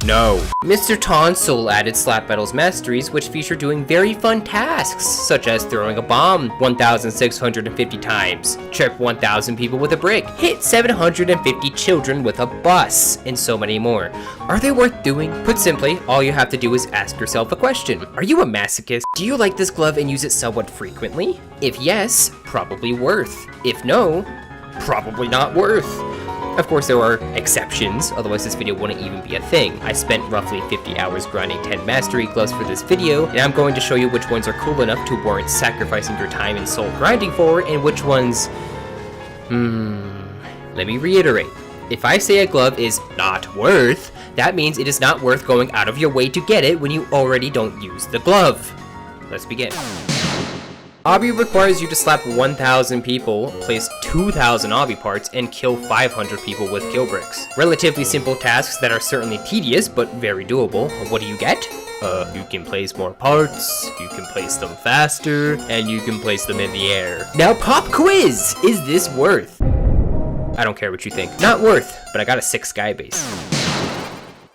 No. Mr. Tonsil added slap battles masteries, which feature doing very fun tasks, such as throwing a bomb 1,650 times, trip 1,000 people with a brick, hit 750 children with a bus, and so many more. Are they worth doing? Put simply, all you have to do is ask yourself a question. Are you a masochist? Do you like this glove and use it somewhat frequently? If yes, probably worth. If no, probably not worth. Of course, there are exceptions, otherwise this video wouldn't even be a thing. I spent roughly 50 hours grinding 10 mastery gloves for this video, and I'm going to show you which ones are cool enough to warrant sacrificing your time and soul grinding for, and which ones... Let me reiterate. If I say a glove is not worth, that means it is not worth going out of your way to get it when you already don't use the glove. Let's begin. Obby requires you to slap 1,000 people, place 2,000 obby parts, and kill 500 people with kill bricks. Relatively simple tasks that are certainly tedious, but very doable. What do you get? You can place more parts, you can place them faster, and you can place them in the air. Now pop quiz! Is this worth? I don't care what you think. Not worth, but I got a 6 sky base.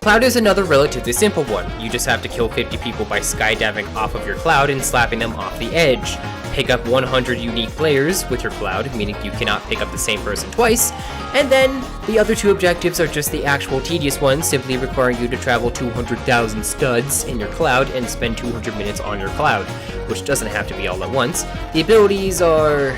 Cloud is another relatively simple one. You just have to kill 50 people by skydiving off of your cloud and slapping them off the edge. Pick up 100 unique players with your cloud, meaning you cannot pick up the same person twice, and then the other 2 objectives are just the actual tedious ones, simply requiring you to travel 200,000 studs in your cloud and spend 200 minutes on your cloud, which doesn't have to be all at once. The abilities are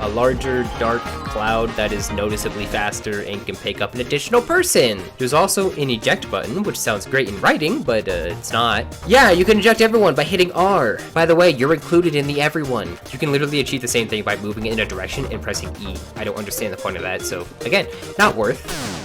a larger, dark cloud that is noticeably faster and can pick up an additional person. There's also an eject button, which sounds great in writing, but it's not. Yeah, you can eject everyone by hitting R. By the way, you're included in the everyone. You can literally achieve the same thing by moving in a direction and pressing E. I don't understand the point of that, so again, not worth.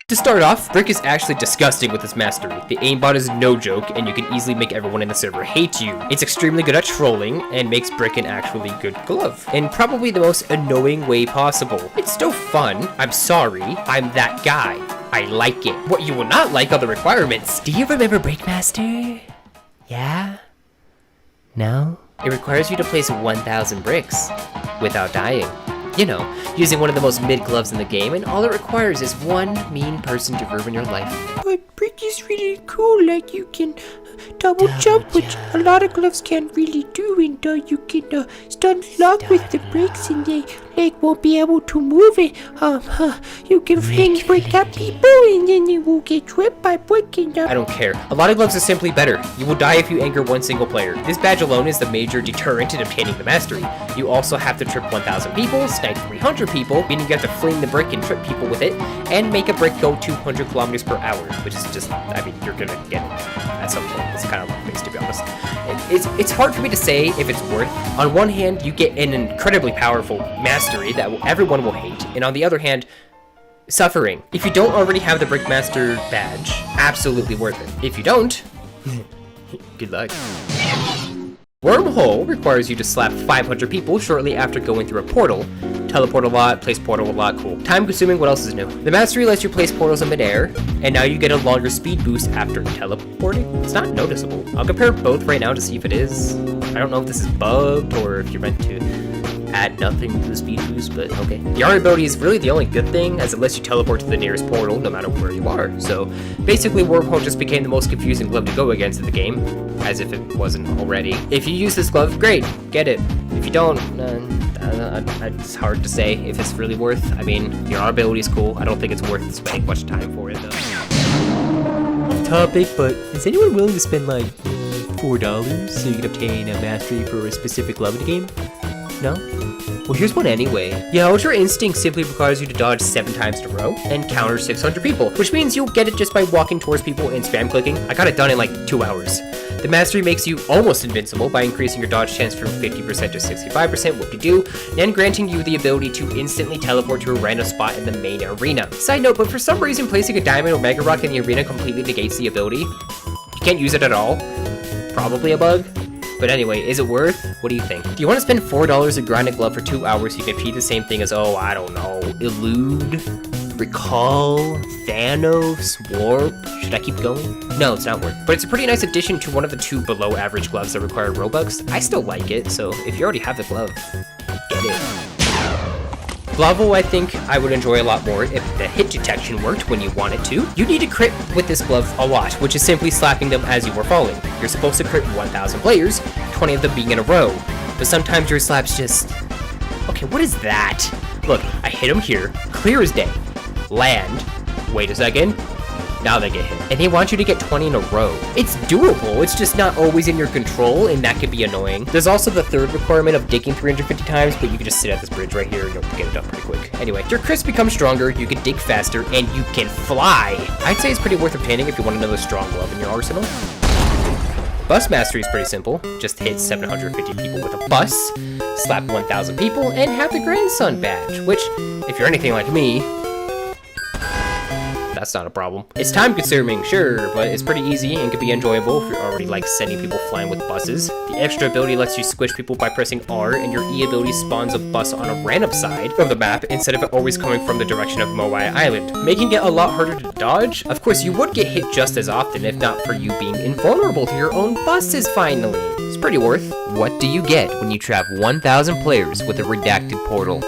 To start off, Brick is actually disgusting with its mastery. The aimbot is no joke, and you can easily make everyone in the server hate you. It's extremely good at trolling, and makes Brick an actually good glove, in probably the most annoying way possible. It's still fun. I'm sorry. I'm that guy. I like it. What you will not like are the requirements. Do you remember Brickmaster? Yeah? No? It requires you to place 1,000 bricks without dying. You know, using one of the most mid gloves in the game, and all it requires is one mean person to ruin your life. But Brick is really cool, like you can double jump, which a lot of gloves can't really do, and you can stun lock with the bricks and they won't be able to move it. You can hang Brick at people and then they will get tripped by Brick and I don't care. A lot of gloves are simply better. You will die if you anger one single player. This badge alone is the major deterrent in obtaining the mastery. You also have to trip 1,000 people, snipe 300 people, meaning you have to fling the brick and trip people with it, and make a brick go 200 kilometers per hour, which is just, I mean, you're gonna get it at some point. It's kind of luck-based, to be honest. It's hard for me to say if it's worth. On one hand, you get an incredibly powerful mastery that everyone will hate, and on the other hand, suffering. If you don't already have the Brickmaster badge, absolutely worth it. If you don't, good luck. Wormhole requires you to slap 500 people shortly after going through a portal. Teleport a lot, place portal a lot, cool. Time consuming, what else is new? The mastery lets you place portals in midair, and now you get a longer speed boost after teleporting. It's not noticeable. I'll compare both right now to see if it is. I don't know if this is bugged or if you're meant to add nothing to the speed boost, but okay. The R ability is really the only good thing, as it lets you teleport to the nearest portal no matter where you are. So basically, Wormhole just became the most confusing glove to go against in the game, as if it wasn't already. If you use this glove, great, get it. If you don't, it's hard to say if it's really worth. I mean, your R ability is cool. I don't think it's worth spending much time for it, though. Off topic, but is anyone willing to spend like $4 so you can obtain a mastery for a specific glove in the game? No? Well, here's one anyway. Yeah, Ultra Instinct simply requires you to dodge 7 times in a row and counter 600 people, which means you'll get it just by walking towards people and spam clicking. I got it done in like 2 hours. The mastery makes you almost invincible by increasing your dodge chance from 50% to 65%, whoop-de-doo, and granting you the ability to instantly teleport to a random spot in the main arena. Side note, but for some reason placing a diamond or mega rock in the arena completely negates the ability. You can't use it at all. Probably a bug. But anyway, is it worth? What do you think? Do you want to spend $4 to grind a glove for 2 hours so you can repeat the same thing as, oh, I don't know, Elude, Recall, Thanos, Warp? Should I keep going? No, it's not worth it. But it's a pretty nice addition to one of the 2 below average gloves that require Robux. I still like it, so if you already have the glove, get it. Glove, I think I would enjoy a lot more if the hit detection worked when you want it to. You need to crit with this glove a lot, which is simply slapping them as you are falling. You're supposed to crit 1,000 players, 20 of them being in a row. But sometimes your slaps just... Okay, what is that? Look, I hit them here, clear as day. Land. Wait a second. Now they get hit. And they want you to get 20 in a row. It's doable, it's just not always in your control, and that can be annoying. There's also the third requirement of digging 350 times, but you can just sit at this bridge right here and you'll get it done pretty quick. Anyway, your crits become stronger, you can dig faster, and you can fly. I'd say it's pretty worth obtaining if you want another strong glove in your arsenal. Bus mastery is pretty simple. Just hit 750 people with a bus, slap 1,000 people, and have the grandson badge, which, if you're anything like me, that's not a problem. It's time consuming, sure, but it's pretty easy and can be enjoyable if you're already like sending people flying with buses. The extra ability lets you squish people by pressing R, and your E ability spawns a bus on a random side of the map instead of it always coming from the direction of Moai Island, making it a lot harder to dodge. Of course, you would get hit just as often if not for you being invulnerable to your own buses finally. It's pretty worth. What do you get when you trap 1,000 players with a redacted portal?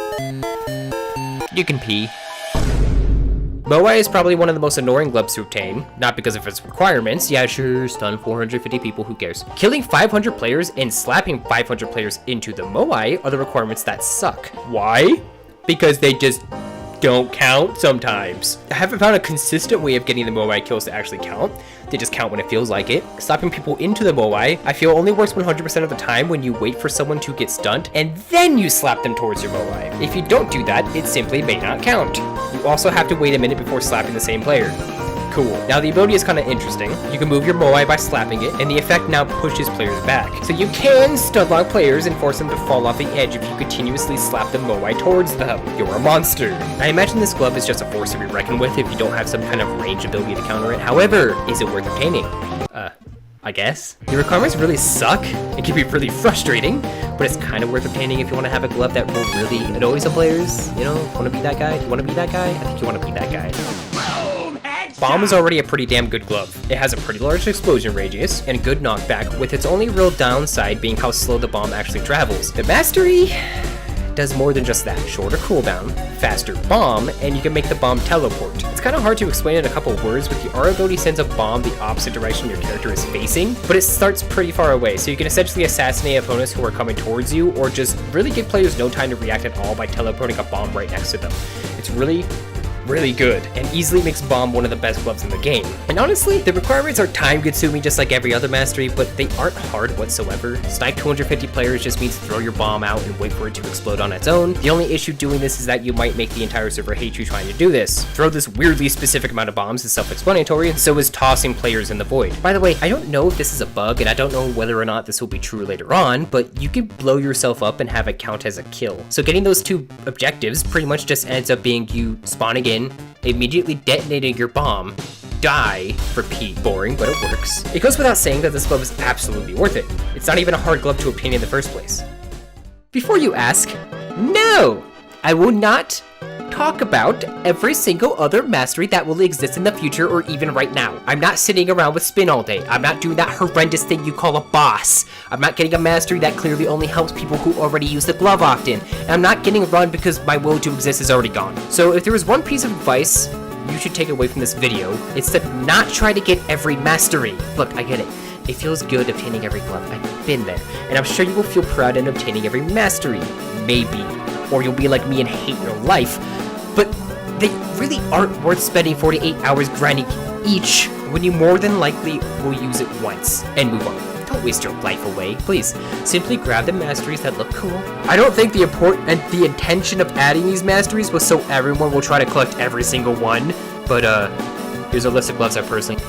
You can pee. Moai is probably one of the most annoying gloves to obtain, not because of its requirements. Yeah, sure, stun 450 people, who cares? Killing 500 players and slapping 500 players into the Moai are the requirements that suck. Why? Because they just don't count sometimes. I haven't found a consistent way of getting the Moai kills to actually count. They just count when it feels like it. Slapping people into the Moai, I feel only works 100% of the time when you wait for someone to get stunned and then you slap them towards your Moai. If you don't do that, it simply may not count. You also have to wait a minute before slapping the same player. Cool. Now the ability is kind of interesting. You can move your Moai by slapping it, and the effect now pushes players back. So you can stun lock players and force them to fall off the edge if you continuously slap the Moai towards them. You're a monster. I imagine this glove is just a force to be reckoned with if you don't have some kind of range ability to counter it. However, is it worth obtaining? I guess. The requirements really suck. It can be really frustrating, but it's kind of worth obtaining if you want to have a glove that will really annoy some players. You know, want to be that guy? Do you want to be that guy? I think you want to be that guy. Bomb is already a pretty damn good glove. It has a pretty large explosion radius and good knockback, with its only real downside being how slow the bomb actually travels. The mastery does more than just that. Shorter cooldown, faster bomb, and you can make the bomb teleport. It's kind of hard to explain in a couple words, but the R ability sends a bomb the opposite direction your character is facing, but it starts pretty far away, so you can essentially assassinate opponents who are coming towards you, or just really give players no time to react at all by teleporting a bomb right next to them. It's really good, and easily makes bomb one of the best gloves in the game. And honestly, the requirements are time consuming just like every other mastery, but they aren't hard whatsoever. Snipe 250 players just means throw your bomb out and wait for it to explode on its own. The only issue doing this is that you might make the entire server hate you trying to do this. Throw this weirdly specific amount of bombs is self-explanatory, and so is tossing players in the void. By the way, I don't know if this is a bug, and I don't know whether or not this will be true later on, but you can blow yourself up and have it count as a kill. So getting those two objectives pretty much just ends up being you spawning in, immediately detonating your bomb, die, repeat. Boring, but it works. It goes without saying that this glove is absolutely worth it. It's not even a hard glove to obtain in the first place. Before you ask, no! I will not talk about every single other mastery that will exist in the future or even right now. I'm not sitting around with spin all day. I'm not doing that horrendous thing you call a boss. I'm not getting a mastery that clearly only helps people who already use the glove often. And I'm not getting run because my will to exist is already gone. So if there is one piece of advice you should take away from this video, it's to not try to get every mastery. Look, I get it. It feels good obtaining every glove. I've been there. And I'm sure you will feel proud in obtaining every mastery. Maybe. Or you'll be like me and hate your life. But they really aren't worth spending 48 hours grinding each when you more than likely will use it once and move on. Don't waste your life away, please. Simply grab the masteries that look cool. I don't think the intention of adding these masteries was so everyone will try to collect every single one, but here's a list of gloves I personally